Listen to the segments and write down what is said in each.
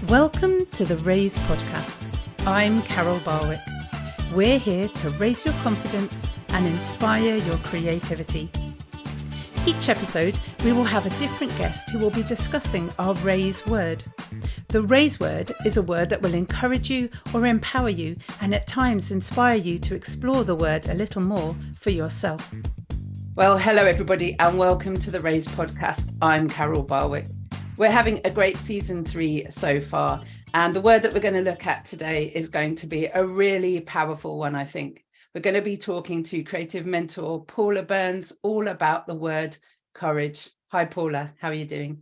Welcome to the Raise podcast. I'm Carol Barwick. We're here to raise your confidence and inspire your creativity. Each episode, we will have a different guest who will be discussing our Raise word. The Raise word is a word that will encourage you or empower you and at times inspire you to explore the word a little more for yourself. Well, hello everybody and welcome to the Raise podcast. I'm Carol Barwick. We're having a great season 3 so far, and the word that we're going to look at today is going to be a really powerful one, I think. We're going to be talking to creative mentor Paula Burns all about the word courage. Hi Paula, how are you doing?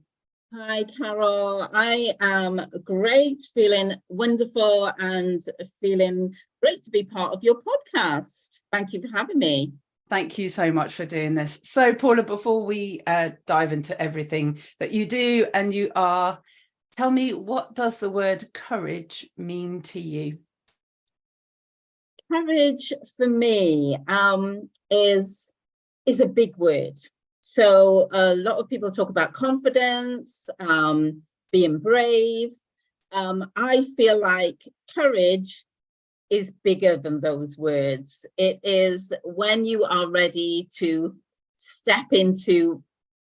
Hi Carol, I am great, feeling wonderful and feeling great to be part of your podcast. Thank you for having me. Thank you so much for doing this. So Paula, before we dive into everything that you do and you are, tell me, what does the word courage mean to you? Courage for me is a big word. So a lot of people talk about confidence, being brave. I feel like courage is bigger than those words. It is when you are ready to step into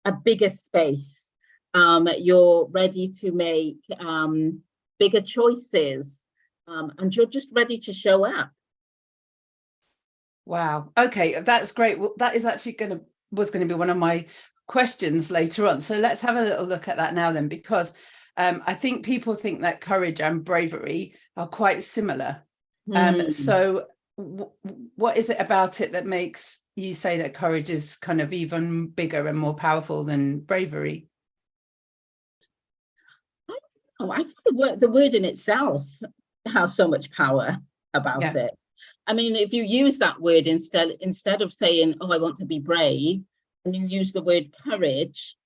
a bigger space. You're ready to make bigger choices, and you're just ready to show up. Wow. Okay, that's great. Well, that is actually was going to be one of my questions later on. So let's have a little look at that now then, because I think people think that courage and bravery are quite similar. So what is it about it that makes you say that courage is kind of even bigger and more powerful than bravery? I think the word in itself has so much power about it. I mean, if you use that word instead of saying, oh, I want to be brave, and you use the word courage,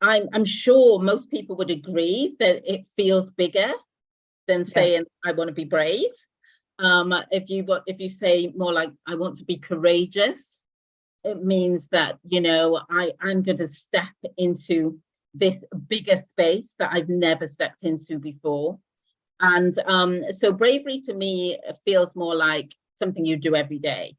I'm sure most people would agree that it feels bigger than saying, I want to be brave. If you say more like, I want to be courageous, it means that, I'm going to step into this bigger space that I've never stepped into before. And so bravery to me feels more like something you do every day.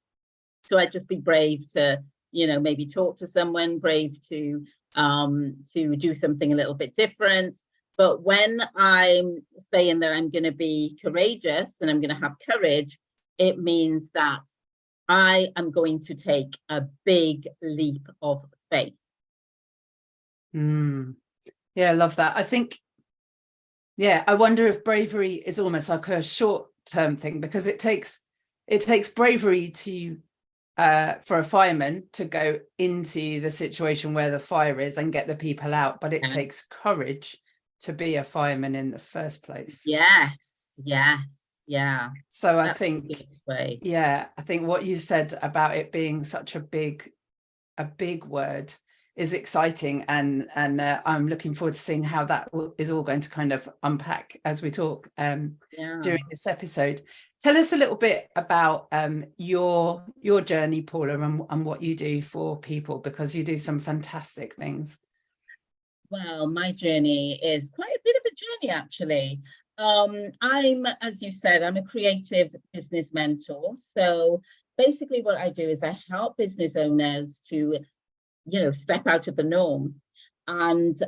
So I'd just be brave to, maybe talk to someone, brave to do something a little bit different. But when I'm saying that I'm going to be courageous and I'm going to have courage, it means that I am going to take a big leap of faith. Yeah, I love that. I think, I wonder if bravery is almost like a short-term thing, because it takes bravery to for a fireman to go into the situation where the fire is and get the people out, but it takes courage to be a fireman in the first place. Yes. So I think what you said about it being such a big word is exciting, and I'm looking forward to seeing how that is all going to kind of unpack as we talk during this episode. Tell us a little bit about your journey, Paula, and what you do for people, because you do some fantastic things. Well, my journey is quite a bit of a journey, actually. As you said, I'm a creative business mentor. So basically what I do is I help business owners to, step out of the norm and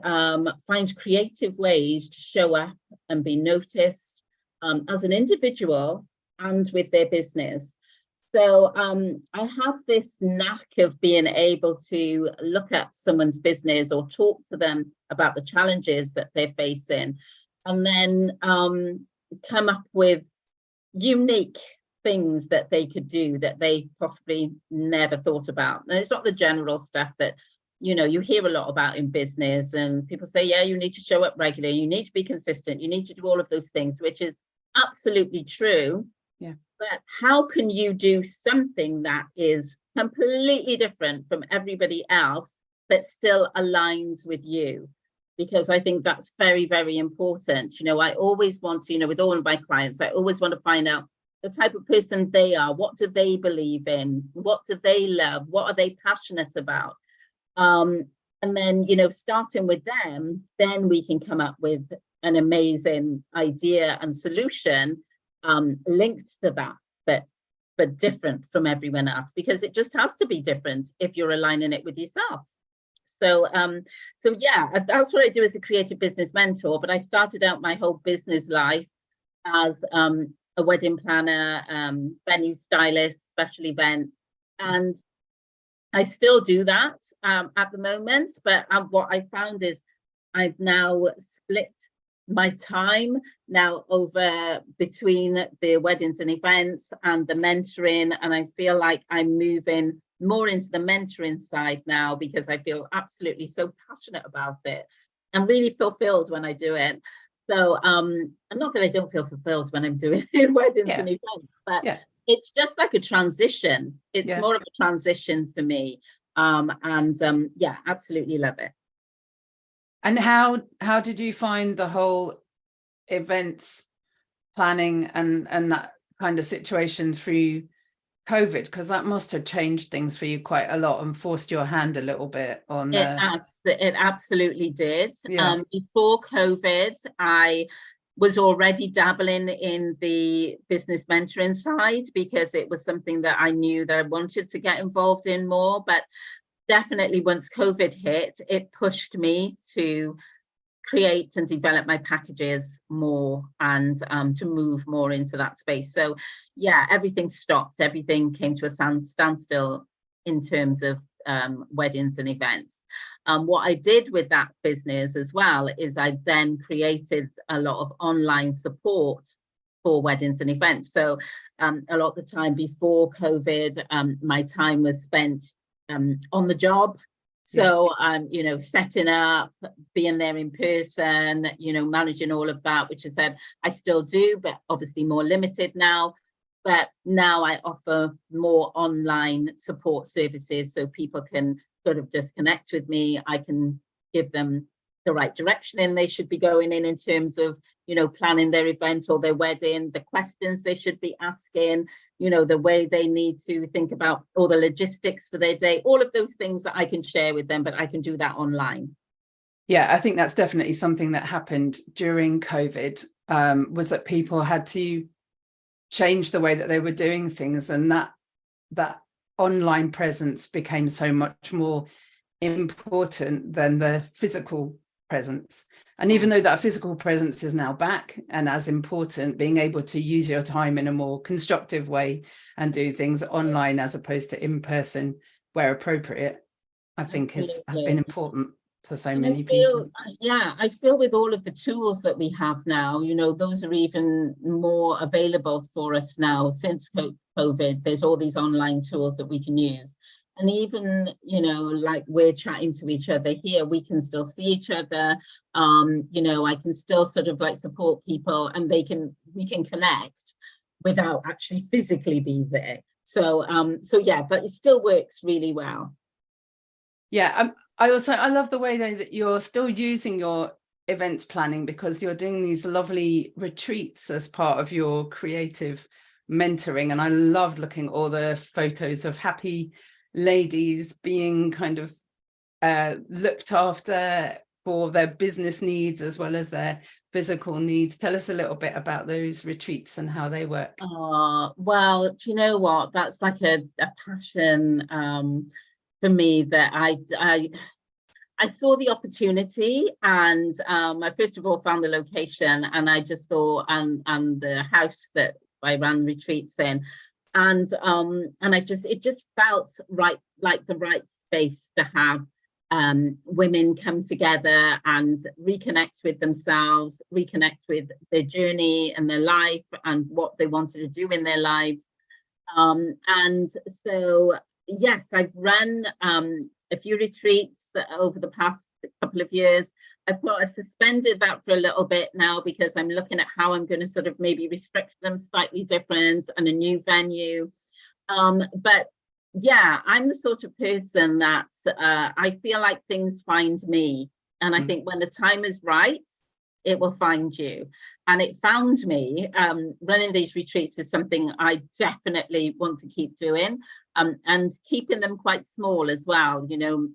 find creative ways to show up and be noticed as an individual and with their business. So I have this knack of being able to look at someone's business or talk to them about the challenges that they're facing, and then come up with unique things that they could do that they possibly never thought about. And it's not the general stuff that, you hear a lot about in business, and people say, yeah, you need to show up regularly, you need to be consistent, you need to do all of those things, which is absolutely true. Yeah. But how can you do something that is completely different from everybody else, but still aligns with you? Because I think that's very, very important. I always want to, with all of my clients, I always want to find out the type of person they are. What do they believe in? What do they love? What are they passionate about? And then, starting with them, then we can come up with an amazing idea and solution linked to that, but different from everyone else, because it just has to be different if you're aligning it with yourself. So yeah, that's what I do as a creative business mentor. But I started out my whole business life as a wedding planner, venue stylist, special event, and I still do that at the moment. But what I found is I've now split my time now over between the weddings and events and the mentoring, and I feel like I'm moving more into the mentoring side now, because I feel absolutely so passionate about it and really fulfilled when I do it. So and not that I don't feel fulfilled when I'm doing weddings and events, but it's just like a transition. It's more of a transition for me. Yeah, absolutely love it. And how did you find the whole events planning and that kind of situation through COVID? Because that must have changed things for you quite a lot and forced your hand a little bit on it absolutely did. Before COVID, I was already dabbling in the business mentoring side, because it was something that I knew that I wanted to get involved in more. But definitely once COVID hit, it pushed me to create and develop my packages more, and to move more into that space. So yeah, everything stopped. Everything came to a standstill in terms of weddings and events. What I did with that business as well is I then created a lot of online support for weddings and events. So a lot of the time before COVID, my time was spent on the job. So setting up, being there in person, managing all of that, which I said I still do, but obviously more limited now. But now I offer more online support services, so people can sort of just connect with me. I can give them the right direction they should be going in terms of, planning their event or their wedding, the questions they should be asking, the way they need to think about all the logistics for their day, all of those things that I can share with them, but I can do that online. Yeah, I think that's definitely something that happened during COVID, was that people had to change the way that they were doing things, and that online presence became so much more important than the physical presence. And even though that physical presence is now back and as important, being able to use your time in a more constructive way and do things online as opposed to in person where appropriate, I think has been important for so many people. Yeah, I feel with all of the tools that we have now, those are even more available for us now since COVID. There's all these online tools that we can use. And even, like we're chatting to each other here, we can still see each other. I can still sort of like support people, and we can connect without actually physically being there. So yeah, but it still works really well. Yeah, I love the way that you're still using your events planning, because you're doing these lovely retreats as part of your creative mentoring. And I loved looking at all the photos of happy ladies being kind of looked after for their business needs as well as their physical needs. Tell us a little bit about those retreats and how they work. Well, do you know what? That's like a passion for me, that I saw the opportunity, and I first of all found the location, and I just thought, and the house that I ran retreats in, and it just felt right, like the right space to have women come together and reconnect with themselves, reconnect with their journey and their life and what they wanted to do in their lives. And so, yes, I've run a few retreats over the past couple of years. I've suspended that for a little bit now, because I'm looking at how I'm going to sort of maybe restrict them slightly different and a new venue. But yeah, I'm the sort of person that I feel like things find me. And I think when the time is right, it will find you. And it found me. Running these retreats is something I definitely want to keep doing. And keeping them quite small as well.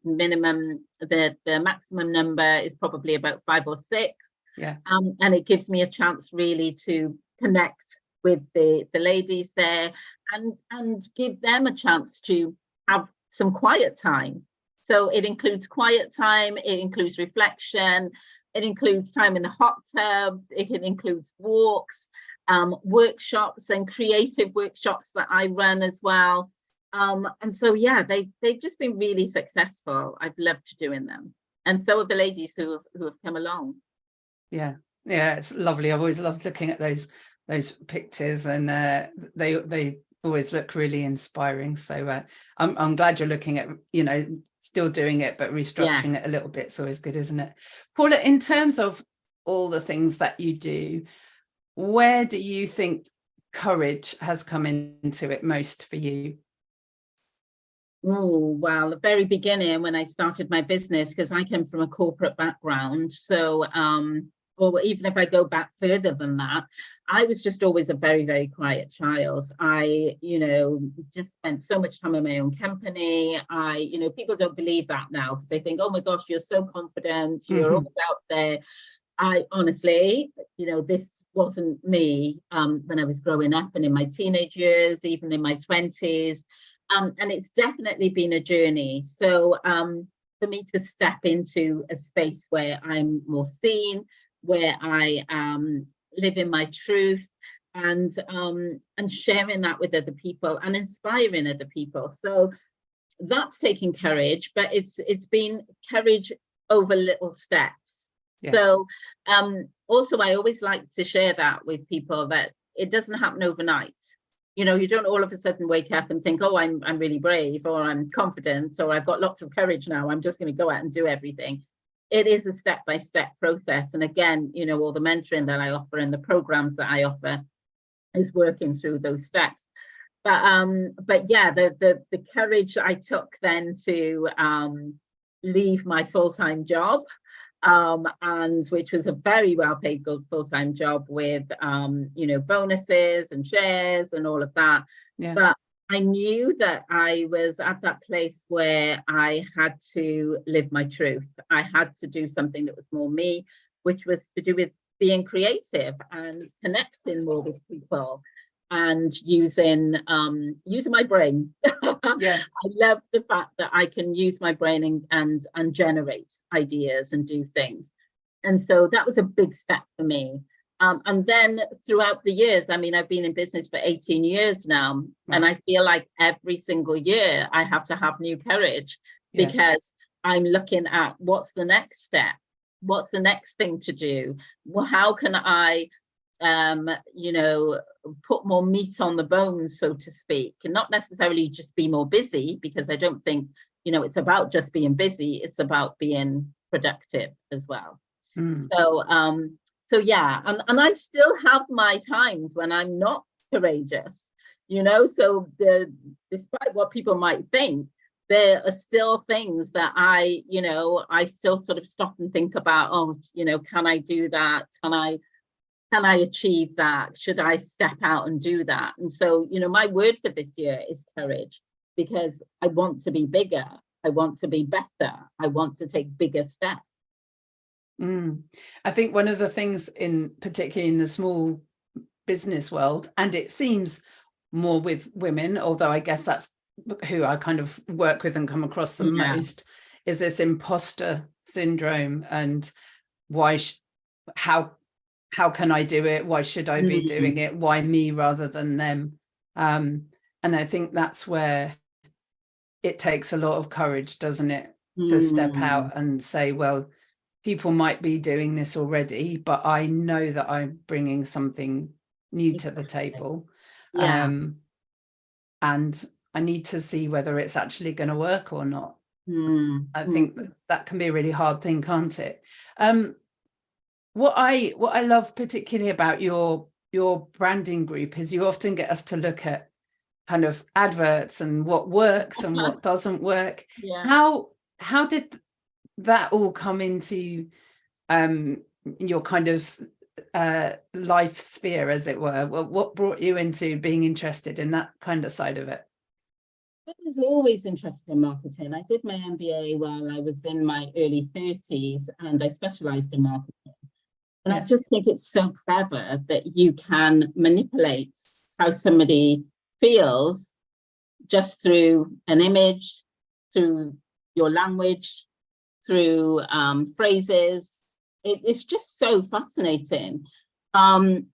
Minimum, the maximum number is probably about 5 or 6. Yeah. And it gives me a chance really to connect with the ladies there and give them a chance to have some quiet time. So it includes quiet time, it includes reflection, it includes time in the hot tub, it includes walks, workshops and creative workshops that I run as well. And so, yeah, they've just been really successful. I've loved doing them. And so have the ladies who have come along. Yeah, it's lovely. I've always loved looking at those pictures, and they always look really inspiring. So I'm glad you're looking at, still doing it, but restructuring it a little bit. It's always good, isn't it? Paula, in terms of all the things that you do, where do you think courage has come into it most for you? Oh, well, the very beginning when I started my business, because I came from a corporate background. So, or even if I go back further than that, I was just always a very, very quiet child. I, just spent so much time in my own company. People don't believe that now because they think, oh my gosh, you're so confident, you're always out there. I honestly, this wasn't me when I was growing up and in my teenage years, even in my 20s. And it's definitely been a journey. So for me to step into a space where I'm more seen, where I live in my truth, and sharing that with other people and inspiring other people. So that's taking courage, but it's been courage over little steps. Yeah. So also, I always like to share that with people that it doesn't happen overnight. You don't all of a sudden wake up and think, oh, I'm really brave, or I'm confident, or I've got lots of courage now, I'm just going to go out and do everything. It is a step-by-step process. And again, all the mentoring that I offer and the programs that I offer is working through those steps. But yeah, the courage I took then to leave my full-time job, and which was a very well-paid full-time job with bonuses and shares and all of that. Yeah. But I knew that I was at that place where I had to live my truth. I had to do something that was more me, which was to do with being creative and connecting more with people and using my brain. Yeah. I love the fact that I can use my brain and generate ideas and do things. And so that was a big step for me. And then throughout the years, I've been in business for 18 years now, and I feel like every single year I have to have new courage because I'm looking at what's the next step, what's the next thing to do, well, how can I put more meat on the bones, so to speak, and not necessarily just be more busy, because I don't think it's about just being busy, it's about being productive as well. So yeah, and I still have my times when I'm not courageous, so despite what people might think, there are still things that I still sort of stop and think about, can I do that? Can I achieve that? Should I step out and do that? And so, my word for this year is courage, because I want to be bigger. I want to be better. I want to take bigger steps. I think one of the things particularly in the small business world, and it seems more with women, although I guess that's who I kind of work with and come across the most, is this imposter syndrome, and how can I do it? Why should I be doing it? Why me rather than them? And I think that's where it takes a lot of courage, doesn't it? To step out and say, well, people might be doing this already, but I know that I'm bringing something new to the table. And I need to see whether it's actually going to work or not. I think that can be a really hard thing, can't it? What I love particularly about your branding group is you often get us to look at kind of adverts and what works and what doesn't work. How did that all come into your kind of life sphere, as it were? What brought you into being interested in that kind of side of it? I was always interested in marketing. I did my MBA while I was in my early 30s, and I specialized in marketing. And I just think it's so clever that you can manipulate how somebody feels just through an image, through your language, through phrases. It's just so fascinating. And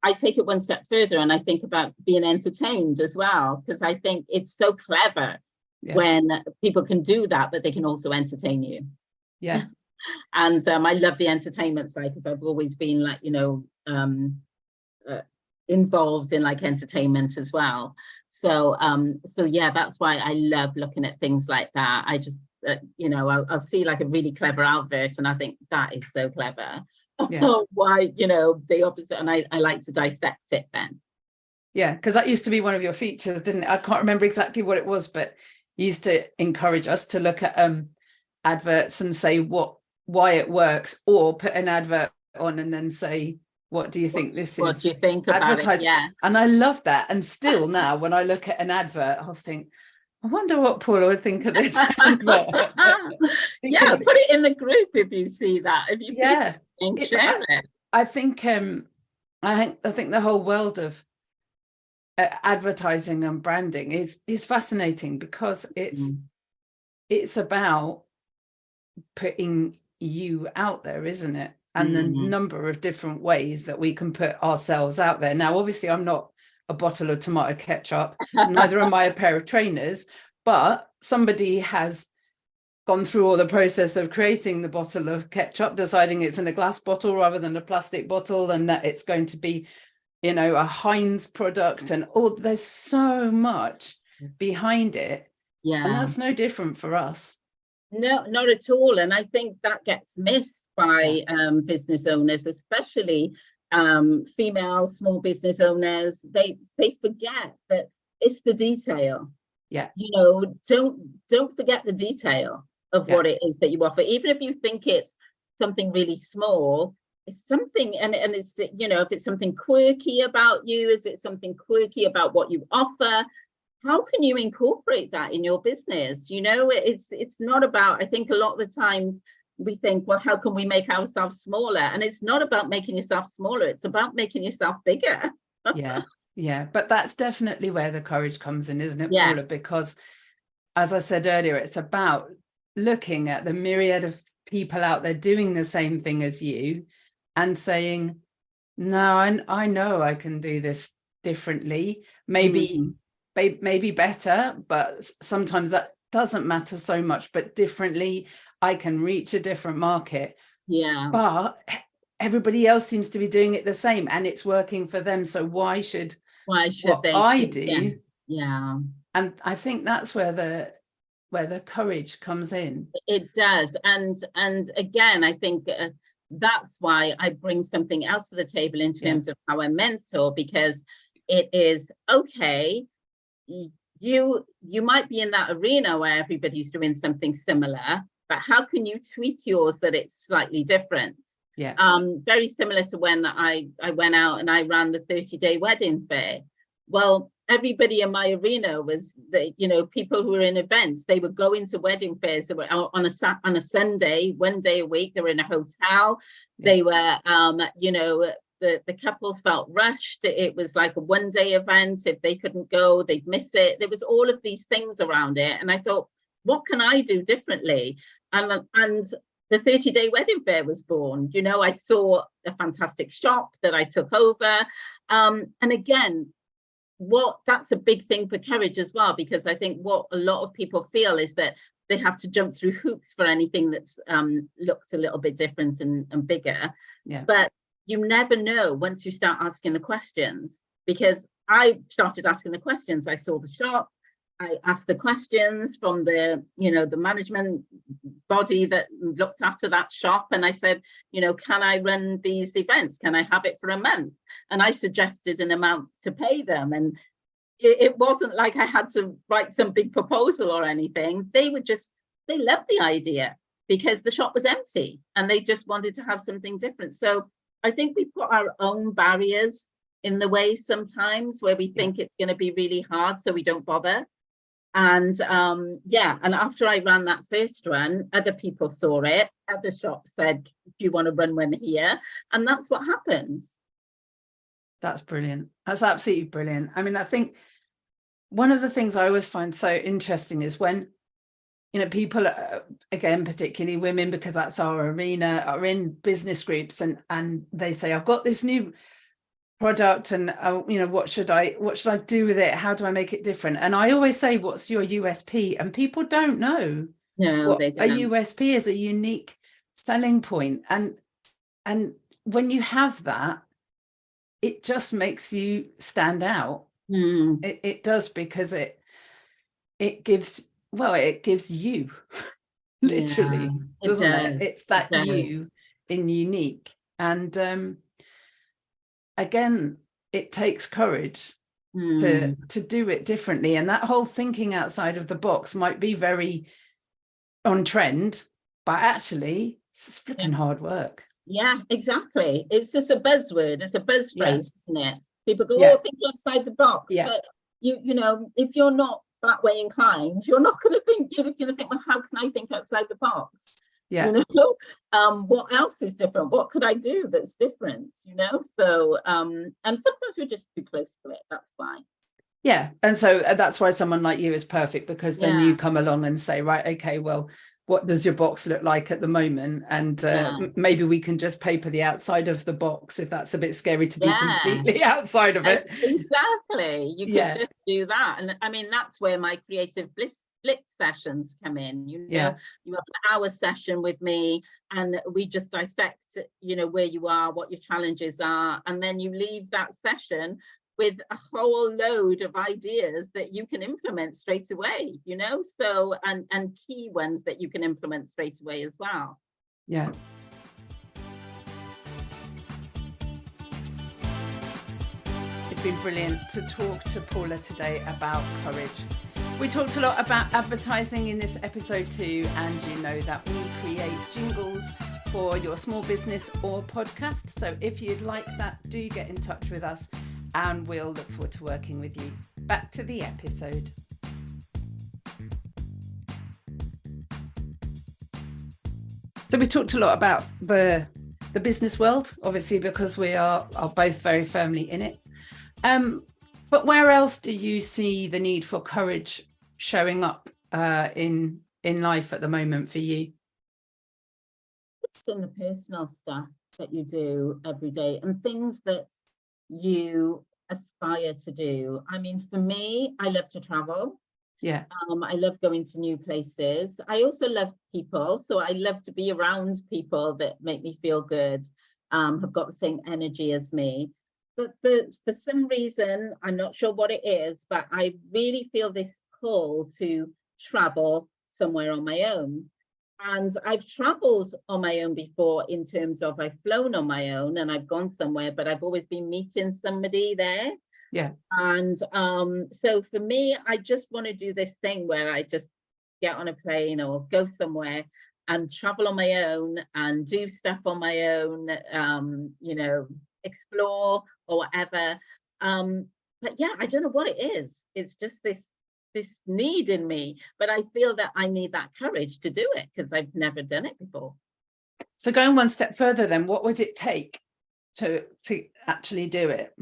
I take it one step further and I think about being entertained as well, because I think it's so clever when people can do that, but they can also entertain you. Yeah. And I love the entertainment side because I've always been like, involved in like entertainment as well. So yeah, that's why I love looking at things like that. I just, I'll see like a really clever advert and I think that is so clever. Yeah. Why, the opposite. And I like to dissect it then. Yeah, because that used to be one of your features, didn't it? I can't remember exactly what it was, but you used to encourage us to look at adverts and say why it works, or put an advert on and then say, what do you think this is? What do you think about it? Yeah. And I love that. And still now, when I look at an advert, I'll think, I wonder what Paula would think of this advert. Yeah, put it in the group if you see that. If you see it, share it. I think the whole world of advertising and branding is fascinating because it's about putting you out there, isn't it? And the number of different ways that we can put ourselves out there. Now, obviously, I'm not a bottle of tomato ketchup, neither am I a pair of trainers, but somebody has gone through all the process of creating the bottle of ketchup, deciding it's in a glass bottle rather than a plastic bottle, and that it's going to be, a Heinz product, and there's so much behind it. Yeah. And that's no different for us. No, not at all. And I think that gets missed by business owners, especially female small business owners. They forget that it's the detail. Yeah. Don't forget the detail of what it is that you offer. Even if you think it's something really small, it's something, and it's, if it's something quirky about you, is it something quirky about what you offer? How can you incorporate that in your business? It's not about, I think a lot of the times we think, well, how can we make ourselves smaller? And it's not about making yourself smaller. It's about making yourself bigger. Yeah. But that's definitely where the courage comes in, isn't it, Paula? Because as I said earlier, it's about looking at the myriad of people out there doing the same thing as you and saying, no, I know I can do this differently. Maybe better, but sometimes that doesn't matter so much, but differently, I can reach a different market. Yeah. But everybody else seems to be doing it the same and it's working for them. So why should they I do? Yeah. And I think that's where the courage comes in. It does. And again, I think that's why I bring something else to the table in terms of how I mentor, because it is okay. You might be in that arena where everybody's doing something similar, but how can you tweak yours that it's slightly different? Yeah. Very similar to when I went out and I ran the 30-day wedding fair. Well, everybody in my arena was people who were in events. They would go into wedding fairs. They were on a Sunday, one day a week. They were in a hotel. They were, the couples felt rushed. It was like a one-day event. If they couldn't go, they'd miss it. There was all of these things around it. And I thought, what can I do differently? And the 30-day wedding fair was born. I saw a fantastic shop that I took over. And again, that's a big thing for courage as well, because I think what a lot of people feel is that they have to jump through hoops for anything that's looks a little bit different and bigger. Yeah. But you never know once you start asking the questions, because I started asking the questions. I saw the shop. I asked the questions from the management body that looked after that shop. And I said, can I run these events? Can I have it for a month? And I suggested an amount to pay them. And it wasn't like I had to write some big proposal or anything. They loved the idea because the shop was empty and they just wanted to have something different. So I think we put our own barriers in the way sometimes, where we think it's going to be really hard, so we don't bother. And and after I ran that first run, other people saw it at the shop, said, do you want to run one here? And that's what happens. That's brilliant. That's absolutely brilliant. I mean, I think one of the things I always find so interesting is when, you know, people, again, particularly women, because that's our arena, are in business groups and they say, I've got this new product and you know, what should I do with it? How do I make it different? And I always say, what's your USP? And people don't know what They don't. a USP is, a unique selling point. And when you have that, it just makes you stand out. It does, because it gives you literally, doesn't it? It's that you in unique. And again, it takes courage to do it differently. And that whole thinking outside of the box might be very on trend, but actually it's just flipping hard work. Yeah, exactly. It's just a buzzword. It's a buzz phrase, isn't it? People go, think outside the box. Yeah. But you know, if you're not that way inclined, you're not going to think. You're going to think, well, how can I think outside the box? Yeah. You know, what else is different? What could I do that's different? You know, so and sometimes we're just too close to it. That's fine. Yeah, and so that's why someone like you is perfect, because then you come along and say, right, okay, well, what does your box look like at the moment? And maybe we can just paper the outside of the box if that's a bit scary to be completely outside of it. Exactly. You could just do that. And I mean, that's where my creative blitz sessions come in. You know, you have an hour session with me and we just dissect, you know, where you are, what your challenges are. And then you leave that session with a whole load of ideas that you can implement straight away, you know, so and key ones that you can implement straight away as well. Yeah. It's been brilliant to talk to Paula today about courage. We talked a lot about advertising in this episode too, and you know that we create jingles for your small business or podcast. So if you'd like that, do get in touch with us, and we'll look forward to working with you. Back to the episode. So we talked a lot about the business world, obviously, because we are both very firmly in it. But where else do you see the need for courage showing up in life at the moment for you? It's in the personal stuff that you do every day and things that you aspire to do. I mean, for me, I love to travel. Yeah. I love going to new places. I also love people. So I love to be around people that make me feel good, have got the same energy as me. But for some reason, I'm not sure what it is, but I really feel this pull to travel somewhere on my own. And I've traveled on my own before, in terms of I've flown on my own and I've gone somewhere, but I've always been meeting somebody there. Yeah. And so for me, I just want to do this thing where I just get on a plane or go somewhere and travel on my own and do stuff on my own, you know, explore or whatever. But yeah, I don't know what it is. It's just this need in me, but I feel that I need that courage to do it because I've never done it before. So going one step further, then, what would it take to actually do it?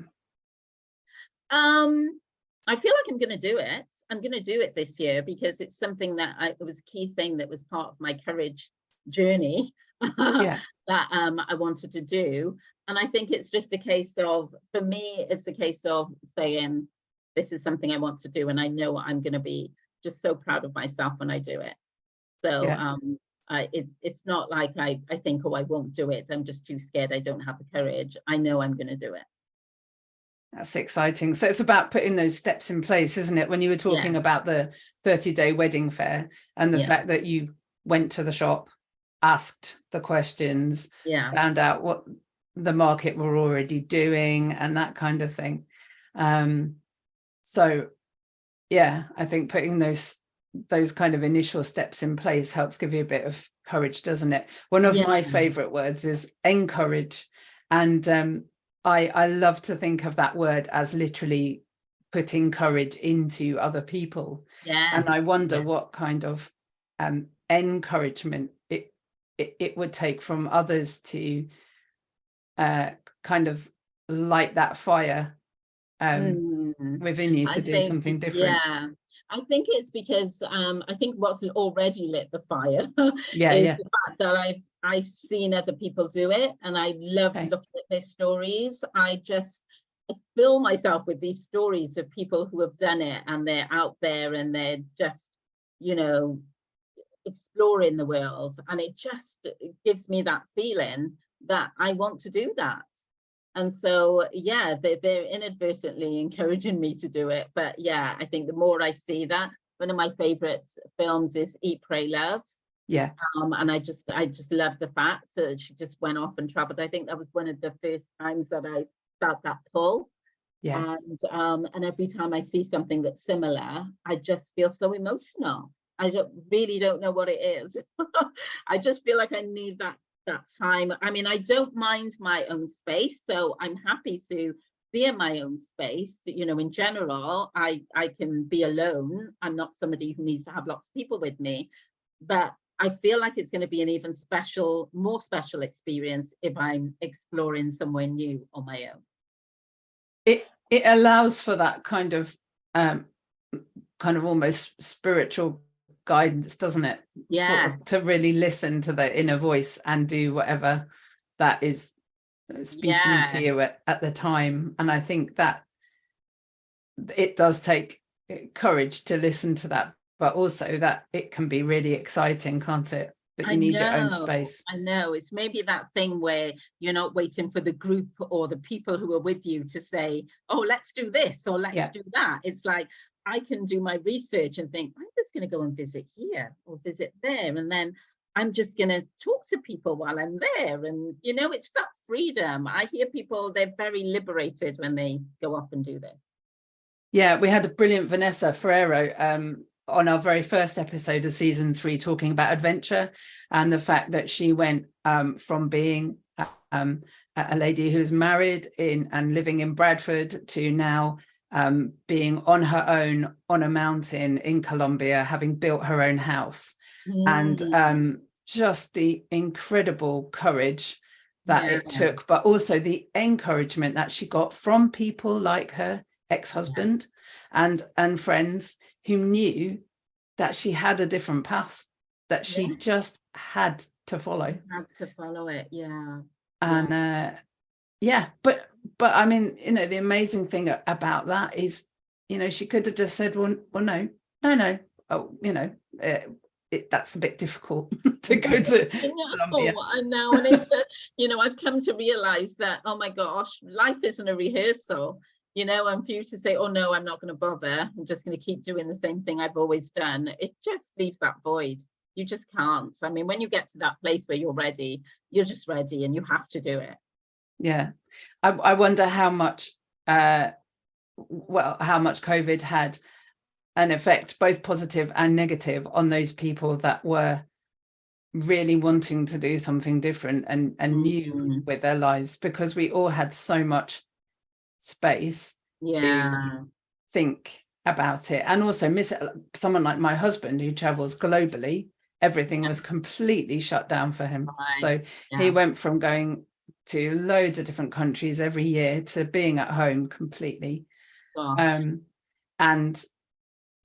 I feel like I'm going to do it. I'm going to do it this year because it's something that it was a key thing that was part of my courage journey that I wanted to do. And I think it's just a case of, for me, it's a case of saying, this is something I want to do. And I know I'm going to be just so proud of myself when I do it. So it's not like I think, oh, I won't do it. I'm just too scared. I don't have the courage. I know I'm going to do it. That's exciting. So it's about putting those steps in place, isn't it? When you were talking about the 30-day wedding fair and the fact that you went to the shop, asked the questions, found out what the market were already doing and that kind of thing. So yeah, I think putting those kind of initial steps in place helps give you a bit of courage, doesn't it? One of my favorite words is encourage. And I love to think of that word as literally putting courage into other people. And I wonder what kind of encouragement it would take from others to kind of light that fire within you to do something different. Yeah, I think it's because I think what's already lit the fire is the fact that I've seen other people do it, and I love looking at their stories. I fill myself with these stories of people who have done it, and they're out there and they're just, you know, exploring the world, and it just gives me that feeling that I want to do that. And so, yeah, they're inadvertently encouraging me to do it. But yeah, I think the more I see that, one of my favorite films is Eat, Pray, Love. Yeah. And I just love the fact that she just went off and traveled. I think that was one of the first times that I felt that pull. Yes. And every time I see something that's similar, I just feel so emotional. I really don't know what it is. I just feel like I need that time. I mean, I don't mind my own space, so I'm happy to be in my own space. You know, in general, I can be alone. I'm not somebody who needs to have lots of people with me, but I feel like it's going to be an even more special experience if I'm exploring somewhere new on my own. It allows for that kind of almost spiritual guidance, doesn't it? Yeah, to really listen to the inner voice and do whatever that is speaking to you at the time. And I think that it does take courage to listen to that, but also that it can be really exciting, can't it? That you need your own space. I know. It's maybe that thing where you're not waiting for the group or the people who are with you to say, oh, let's do this or let's do that. It's like, I can do my research and think, I'm just going to go and visit here or visit there. And then I'm just going to talk to people while I'm there. And, you know, it's that freedom. I hear people, they're very liberated when they go off and do this. Yeah, we had a brilliant Vanessa Ferrero on our very first episode of season 3 talking about adventure and the fact that she went from being a lady who's married and living in Bradford to now being on her own on a mountain in Colombia, having built her own house. And just the incredible courage that it took, but also the encouragement that she got from people like her ex-husband and friends who knew that she had a different path, that she just had to follow. Had to follow it, And but I mean, you know, the amazing thing about that is, you know, she could have just said, well no, oh, you know, that's a bit difficult to go to Colombia. I know, and it's that, you know, I've come to realize that, oh my gosh, life isn't a rehearsal, you know, and for you to say, oh no, I'm not going to bother, I'm just going to keep doing the same thing I've always done, it just leaves that void. You just can't. I mean, when you get to that place where you're ready, you're just ready and you have to do it. Yeah. I wonder how much COVID had an effect, both positive and negative, on those people that were really wanting to do something different and new with their lives, because we all had so much space to think about it. And also someone like my husband, who travels globally, everything was completely shut down for him. So he went from going to loads of different countries every year to being at home completely. And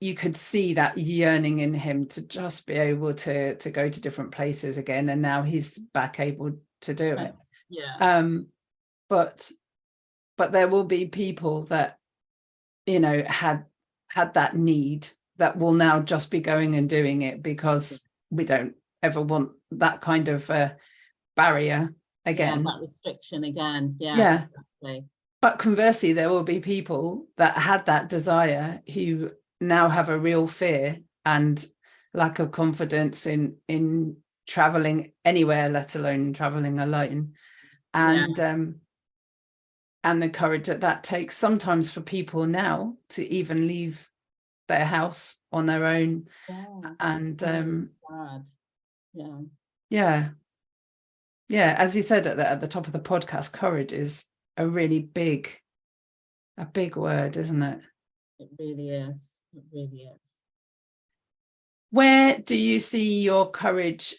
you could see that yearning in him to just be able to go to different places again, and now he's back able to do it. But there will be people that, you know, had that need, that will now just be going and doing it, because we don't ever want that kind of barrier again, that restriction again. Exactly. But conversely, there will be people that had that desire who now have a real fear and lack of confidence in traveling anywhere, let alone traveling alone. And the courage that takes sometimes for people now to even leave their house on their own. And as you said at the top of the podcast, courage is a really big word, isn't it? It really is. It really is. Where do you see your courage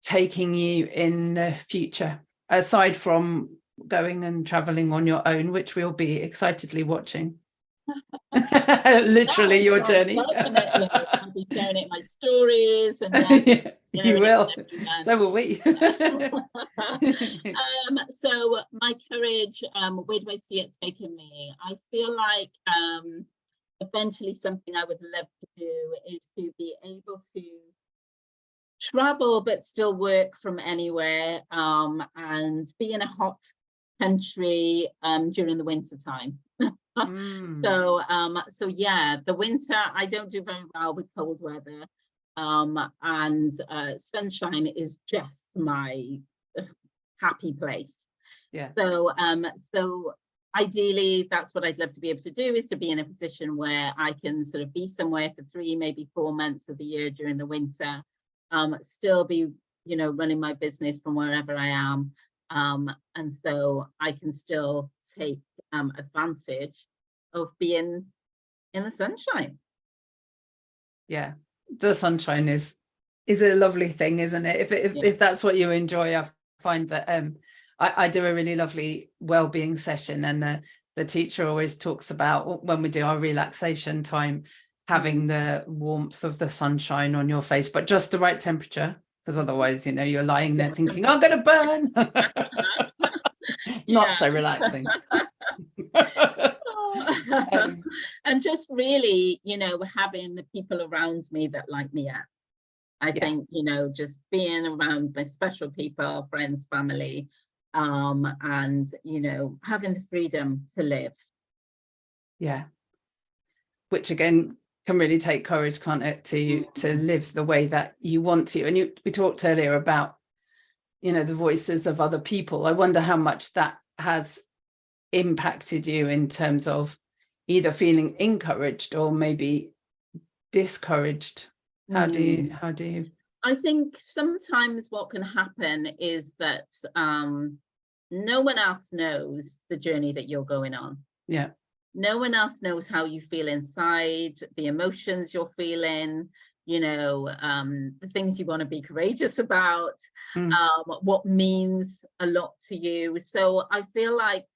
taking you in the future, aside from going and traveling on your own, which we'll be excitedly watching? Literally your journey. Definitely. I'll be sharing it in my stories, and then Yeah, you will. So will we. So my courage, where do I see it taking me? I feel like eventually something I would love to do is to be able to travel but still work from anywhere, and be in a hot country during the winter time. So yeah, the winter I don't do very well with cold weather, and sunshine is just my happy place. Yeah. So ideally that's what I'd love to be able to do, is to be in a position where I can sort of be somewhere for 3, maybe 4 months of the year during the winter, still be, you know, running my business from wherever I am, and so I can still take advantage of being in the sunshine. Yeah, the sunshine is a lovely thing, isn't it? If that's what you enjoy. I find that I do a really lovely well-being session, and the teacher always talks about, when we do our relaxation time, having the warmth of the sunshine on your face, but just the right temperature, because otherwise, you know, you're lying there thinking, I'm going to burn. Not so relaxing. And just really, you know, having the people around me that like me out. I think, you know, just being around my special people, friends, family, and, you know, having the freedom to live. Yeah. Which again can really take courage, can't it, to live the way that you want to. And we talked earlier about, you know, the voices of other people. I wonder how much that has impacted you in terms of either feeling encouraged or maybe discouraged. How do you? I think sometimes what can happen is that no one else knows the journey that you're going on. Yeah. No one else knows how you feel inside, the emotions you're feeling, you know, the things you want to be courageous about, what means a lot to you. So I feel like,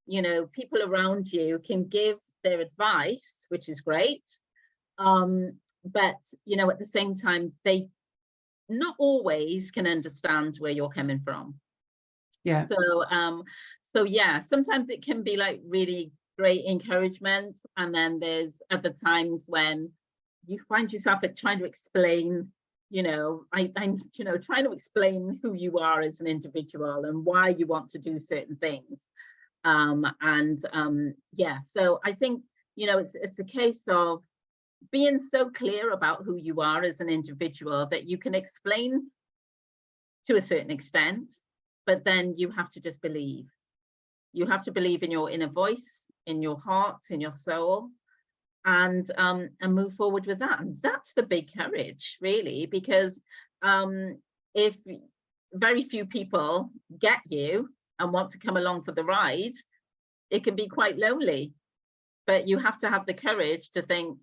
you know, people around you can give their advice, which is great. But, you know, at the same time, they not always can understand where you're coming from. Yeah. So yeah, sometimes it can be like really great encouragement, and then there's other times when you find yourself trying to explain, you know, I'm you know, trying to explain who you are as an individual and why you want to do certain things. Yeah, so I think, you know, it's a case of being so clear about who you are as an individual that you can explain to a certain extent, but then you have to just believe. You have to believe in your inner voice, in your heart, in your soul, and move forward with that. And that's the big courage, really, because if very few people get you and want to come along for the ride, it can be quite lonely. But you have to have the courage to think,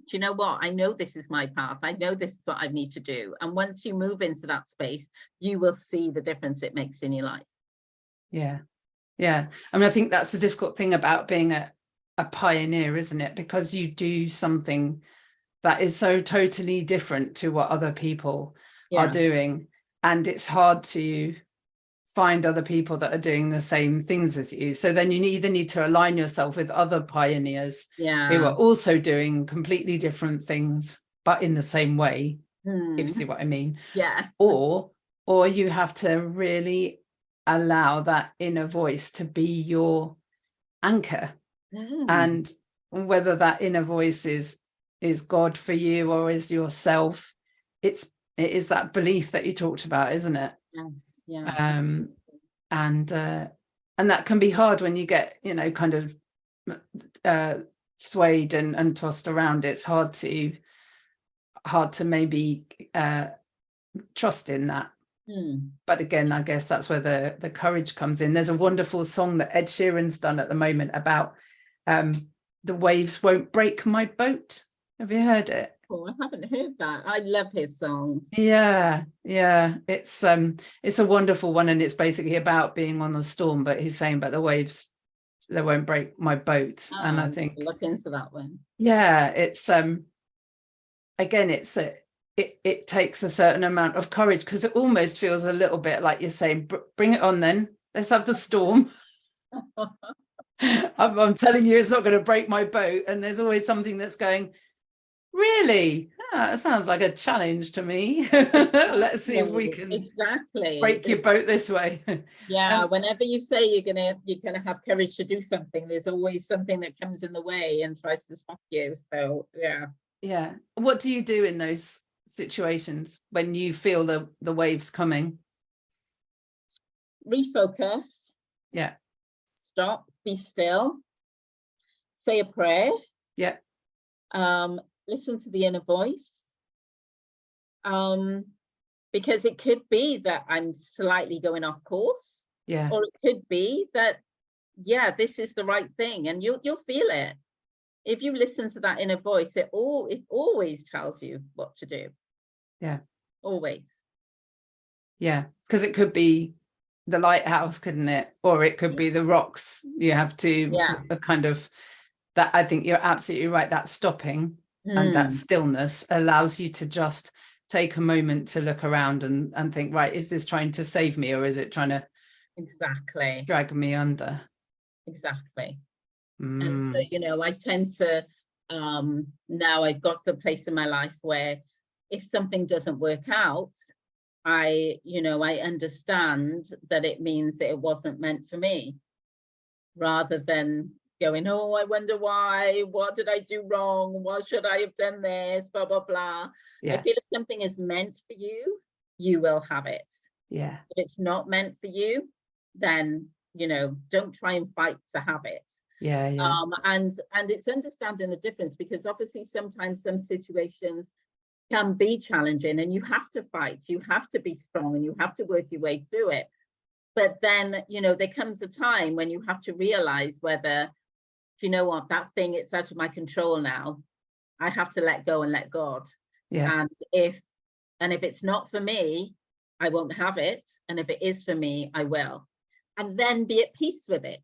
do you know what? I know this is my path. I know this is what I need to do. And once you move into that space, you will see the difference it makes in your life. Yeah. Yeah. I mean, I think that's the difficult thing about being a pioneer, isn't it? Because you do something that is so totally different to what other people are doing. And it's hard to find other people that are doing the same things as you. So then you either need to align yourself with other pioneers who are also doing completely different things, but in the same way, if you see what I mean. Yeah. Or you have to really allow that inner voice to be your anchor. And whether that inner voice is God for you or is yourself, it is that belief that you talked about, isn't it? Yes. Yeah. And that can be hard when you get, you know, kind of swayed and tossed around. It's hard to maybe trust in that. But again, I guess that's where the courage comes in. There's a wonderful song that Ed Sheeran's done at the moment about The waves won't break my boat. Have you heard it? Oh, I haven't heard that. I love his songs. Yeah, it's a wonderful one, and it's basically about being on the storm, but he's saying about the waves, they won't break my boat. And I think look into that one. Yeah, it's again, it takes a certain amount of courage, because it almost feels a little bit like you're saying, bring it on then, let's have the storm. I'm telling you, it's not going to break my boat. And there's always something that's going, really? That sounds like a challenge to me. Let's see if we can break your boat this way. Yeah, whenever you say you're gonna have courage to do something, there's always something that comes in the way and tries to stop you. So yeah. What do you do in those situations when you feel the waves coming? Refocus. Yeah. Stop, be still, say a prayer. Yeah. Listen to the inner voice. Because it could be that I'm slightly going off course. Yeah. Or it could be that, this is the right thing, and you'll feel it. If you listen to that inner voice, it always tells you what to do. Yeah. Always. Yeah, because it could be the lighthouse, couldn't it? Or it could be the rocks. You have to kind of, that, I think you're absolutely right, that stopping and that stillness allows you to just take a moment to look around and think, right, is this trying to save me, or is it trying to drag me under? Exactly. And so, I tend to now I've got to the place in my life where if something doesn't work out, I understand that it means that it wasn't meant for me, rather than going, oh, I wonder why, what did I do wrong? Why should I have done this? Blah, blah, blah. Yeah. I feel if something is meant for you, you will have it. Yeah. If it's not meant for you, then, don't try and fight to have it. Yeah, yeah. And it's understanding the difference, because obviously sometimes some situations can be challenging and you have to fight, you have to be strong, and you have to work your way through it. But then, there comes a time when you have to realize whether, you know what, that thing, it's out of my control now. I have to let go and let God. Yeah. And if it's not for me, I won't have it. And if it is for me, I will. And then be at peace with it.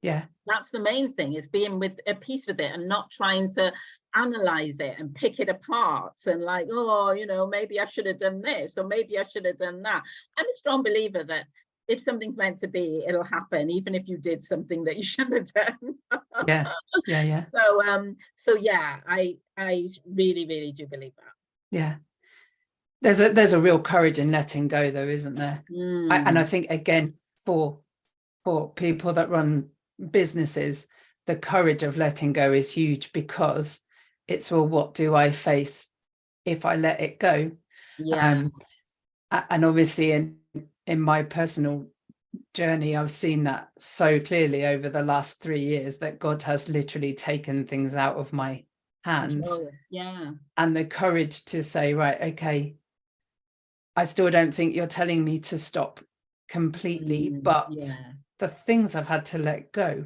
Yeah. That's the main thing, is being at peace with it and not trying to analyze it and pick it apart and like, oh, maybe I should have done this, or maybe I should have done that. I'm a strong believer that if something's meant to be, it'll happen, even if you did something that you shouldn't have done. Yeah. So yeah, I really, really do believe that. Yeah. There's a real courage in letting go, though, isn't there? And I think, again, for people that run businesses, the courage of letting go is huge, because it's, well, what do I face if I let it go? And obviously in my personal journey, I've seen that so clearly over the last 3 years, that God has literally taken things out of my hands. And the courage to say, right, okay, I still don't think you're telling me to stop completely, but the things I've had to let go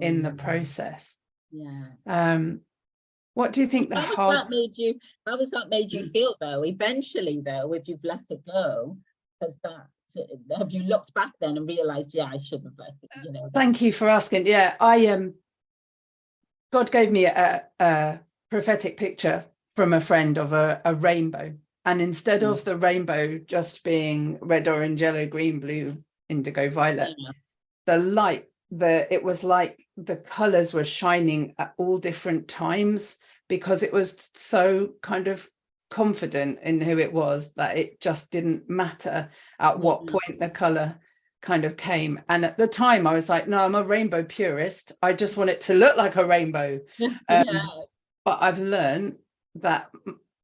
in the process. What do you think how has that made you feel, though, eventually, though, if you've let it go? Have you looked back then and realized, I should have let it, Thank you for asking. God gave me a prophetic picture from a friend of a rainbow, and instead of the rainbow just being red, orange, yellow, green, blue, indigo, violet, the light, it was like the colors were shining at all different times, because it was so kind of confident in who it was that it just didn't matter at what point the color kind of came. And at the time I was like, no, I'm a rainbow purist, I just want it to look like a rainbow. But I've learned that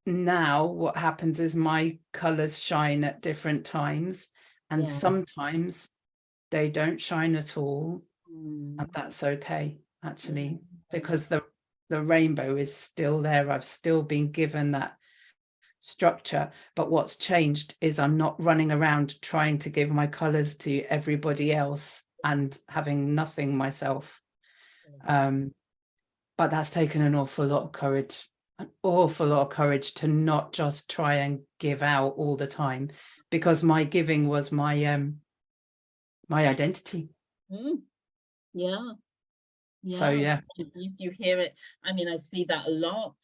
now what happens is my colors shine at different times, and sometimes they don't shine at all, and that's okay, actually, because the rainbow is still there. I've still been given that structure, but what's changed is I'm not running around trying to give my colors to everybody else and having nothing myself. but that's taken an awful lot of courage to not just try and give out all the time, because my giving was my my identity. Yeah. So yeah, you hear it. I mean, I see that a lot,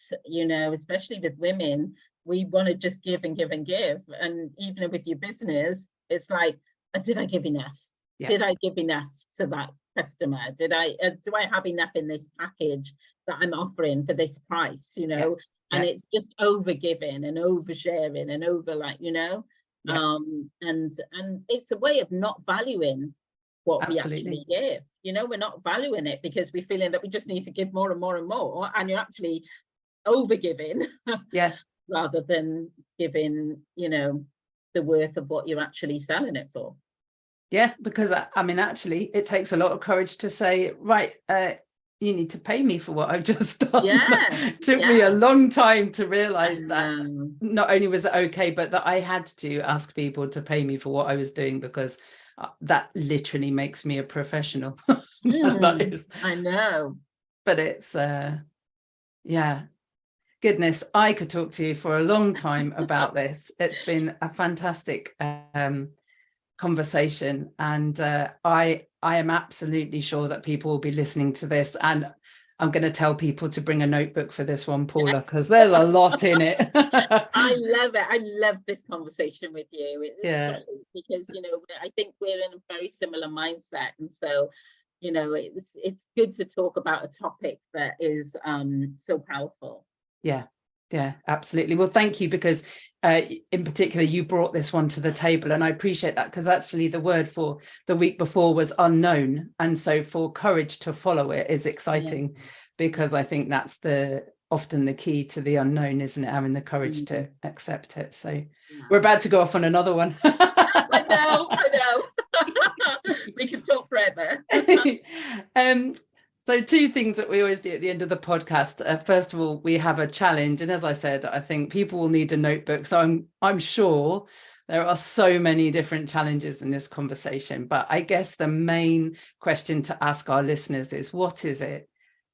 especially with women. We want to just give and give and give. And even with your business, it's like, did I give enough? Yeah. Did I give enough to that customer? Do I have enough in this package that I'm offering for this price? Yeah. And it's just over giving and over sharing and over and it's a way of not valuing what Absolutely. we actually give. We're not valuing it because we're feeling that we just need to give more and more and more, and you're actually over giving rather than giving the worth of what you're actually selling it for. Yeah, because I mean, actually it takes a lot of courage to say, right, you need to pay me for what I've just done. It took me a long time to realize that not only was it okay, but that I had to ask people to pay me for what I was doing, because that literally makes me a professional. That is, I know. But it's goodness, I could talk to you for a long time about this. It's been a fantastic conversation, and I am absolutely sure that people will be listening to this, and I'm going to tell people to bring a notebook for this one, Paula, because there's a lot in it. I love it. I love this conversation with you. It's great because I think we're in a very similar mindset, and so it's good to talk about a topic that is so powerful. Yeah, absolutely. Well, thank you, because in particular you brought this one to the table, and I appreciate that, because actually the word for the week before was unknown, and so for courage to follow it is exciting, because I think that's often the key to the unknown, isn't it? Having the courage to accept it. So we're about to go off on another one. I know. We can talk forever. So 2 things that we always do at the end of the podcast. First of all, we have a challenge. And as I said, I think people will need a notebook. So I'm sure there are so many different challenges in this conversation. But I guess the main question to ask our listeners is, what is it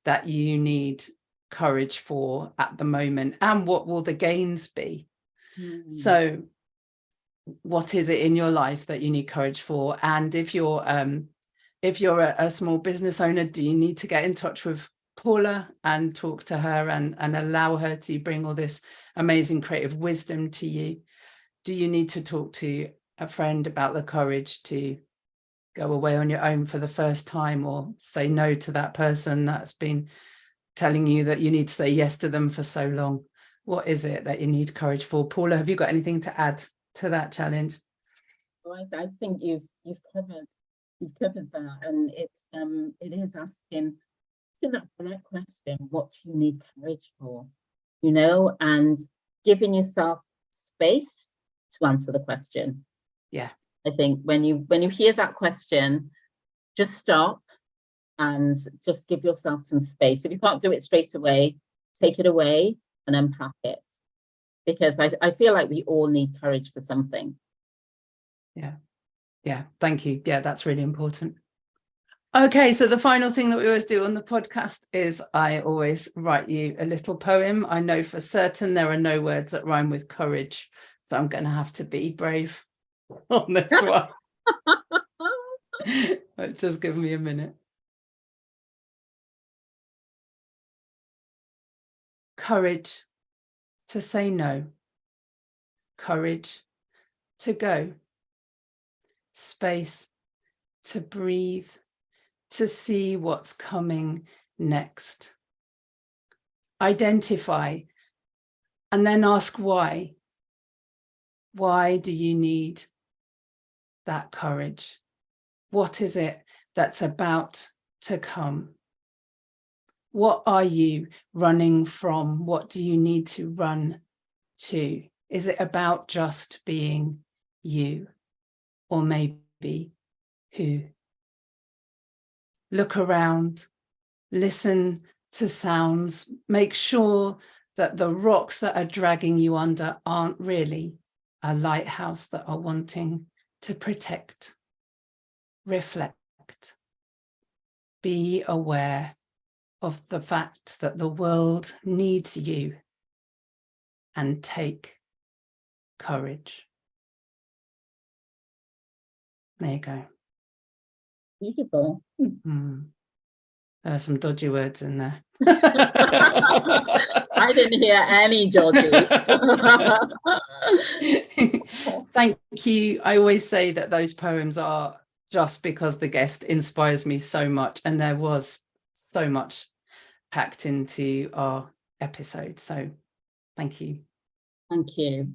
that you need courage for at the moment? And what will the gains be? So what is it in your life that you need courage for? And if you're a small business owner, do you need to get in touch with Paula and talk to her and allow her to bring all this amazing creative wisdom to you? Do you need to talk to a friend about the courage to go away on your own for the first time, or say no to that person that's been telling you that you need to say yes to them for so long? What is it that you need courage for? Paula, have you got anything to add to that challenge? Well, I think you've covered that, and it is asking that right question: what do you need courage for? And giving yourself space to answer the question. I think when you hear that question, just stop and just give yourself some space. If you can't do it straight away, take it away and unpack it, because I feel like we all need courage for something. Yeah, thank you. Yeah, that's really important. Okay, so the final thing that we always do on the podcast is I always write you a little poem. I know for certain there are no words that rhyme with courage, so I'm going to have to be brave on this one. Just give me a minute. Courage to say no. Courage to go. Space to breathe, to see what's coming next. Identify and then ask why. Why do you need that courage? What is it that's about to come? What are you running from? What do you need to run to? Is it about just being you? Or maybe who? Look around, listen to sounds, make sure that the rocks that are dragging you under aren't really a lighthouse that are wanting to protect. Reflect. Be aware of the fact that the world needs you, and take courage. There you go. Beautiful. There are some dodgy words in there. I didn't hear any dodgy. Thank you. I always say that those poems are just because the guest inspires me so much, and there was so much packed into our episode. So thank you. Thank you.